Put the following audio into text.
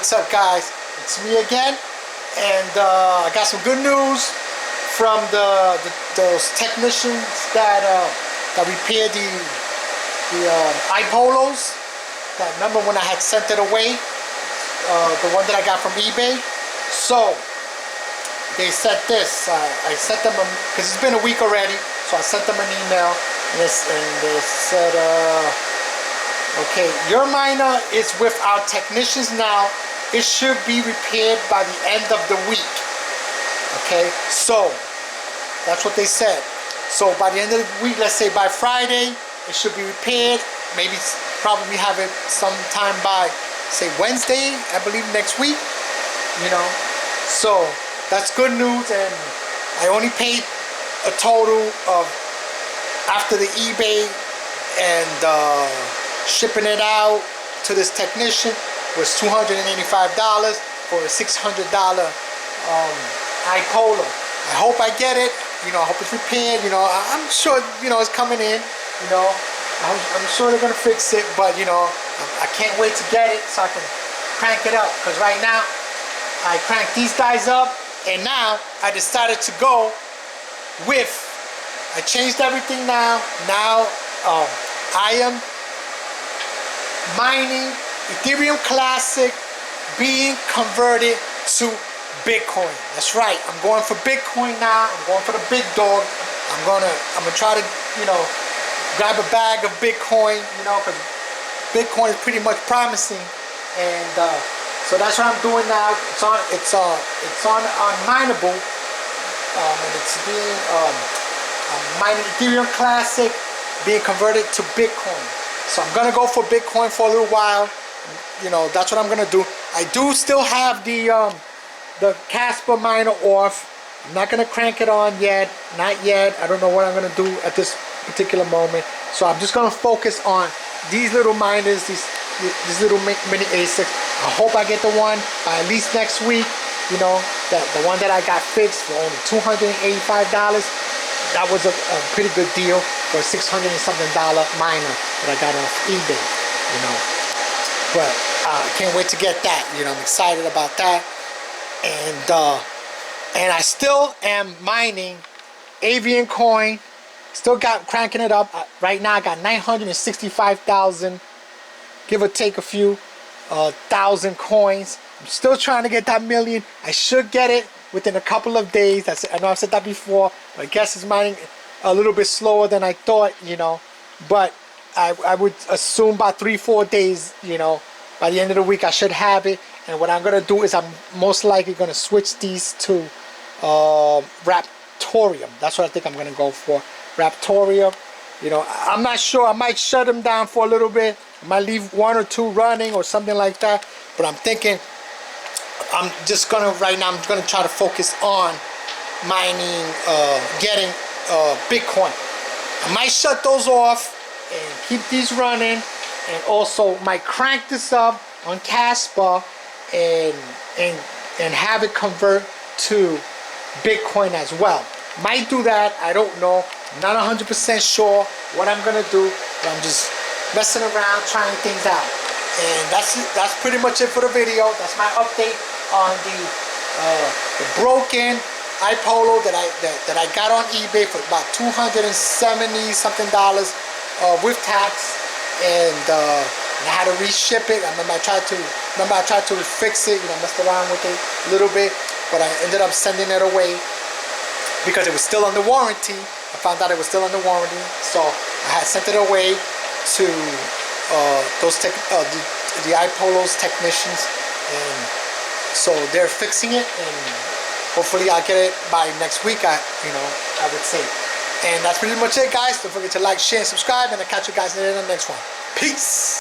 What's up, guys? It's me again, and I got some good news from those technicians that repaired the iPollos. That, remember when I had sent it away, the one that I got from eBay. So they said this. I sent them because it's been a week already, so I sent them an email, and they said, okay, your miner is with our technicians now. It should be repaired by the end of the week. Okay, so that's what they said. So by the end of the week, let's say by Friday, it should be repaired. Maybe probably have it sometime by, say, Wednesday, I believe, next week. You know, so that's good news. And I only paid a total of, after the eBay and shipping it out to this technician, was $285 for a $600 iPollo. I hope I get it. You know, I hope it's repaired. You know, I'm sure, you know, it's coming in. You know, I'm sure they're gonna fix it. But you know, I can't wait to get it so I can crank it up. Because right now, I cranked these guys up, and now I decided to go with. I changed everything now. Now I am mining Ethereum Classic being converted to Bitcoin. That's right. I'm going for Bitcoin now. I'm going for the big dog. I'm gonna try to, you know, grab a bag of Bitcoin, you know, because Bitcoin is pretty much promising, and so that's what I'm doing now. It's on mineable, and it's being I'm mining Ethereum Classic being converted to Bitcoin. So I'm gonna go for Bitcoin for a little while. You know, that's what I'm gonna do. I do still have the Kaspa miner off. I'm not gonna crank it on yet, not yet. I don't know what I'm gonna do at this particular moment. So I'm just gonna focus on these little miners, these little mini ASICs. I hope I get the one by at least next week. You know, the one that I got fixed for only $285. That was a pretty good deal for a $600 and something miner that I got off eBay. You know. But I can't wait to get that. You know, I'm excited about that. And I still am mining avian coin. Still got cranking it up. Right now I got 965,000, give or take a few thousand coins. I'm still trying to get that million. I should get it within a couple of days. I know I've said that before, but I guess it's mining a little bit slower than I thought, you know. But I would assume about 3-4 days, you know, by the end of the week I should have it. And what I'm gonna do is I'm most likely gonna switch these to Raptorium. That's what I think I'm gonna go for, Raptorium. You know, I'm not sure. I might shut them down for a little bit. I might leave 1 or 2 running or something like that. But I'm thinking I'm just gonna right now. I'm gonna try to focus on mining, getting Bitcoin. I might shut those off and keep these running, and also might crank this up on Kaspa and have it convert to Bitcoin as well. Might do that. I don't know. I'm not 100% sure what I'm gonna do, but I'm just messing around, trying things out. And that's pretty much it for the video. That's my update on the broken iPollo that I got on eBay for about $270 something with tax, and I had to reship it. I remember I tried to fix it, you know, messed around with it a little bit, but I ended up sending it away because it was still under warranty. I found out it was still under warranty, so I had sent it away to the iPollo's technicians, and so they're fixing it, and hopefully I'll get it by next week. I would say. And that's pretty much it, guys. Don't forget to like, share, and subscribe, and I'll catch you guys in the next one. Peace.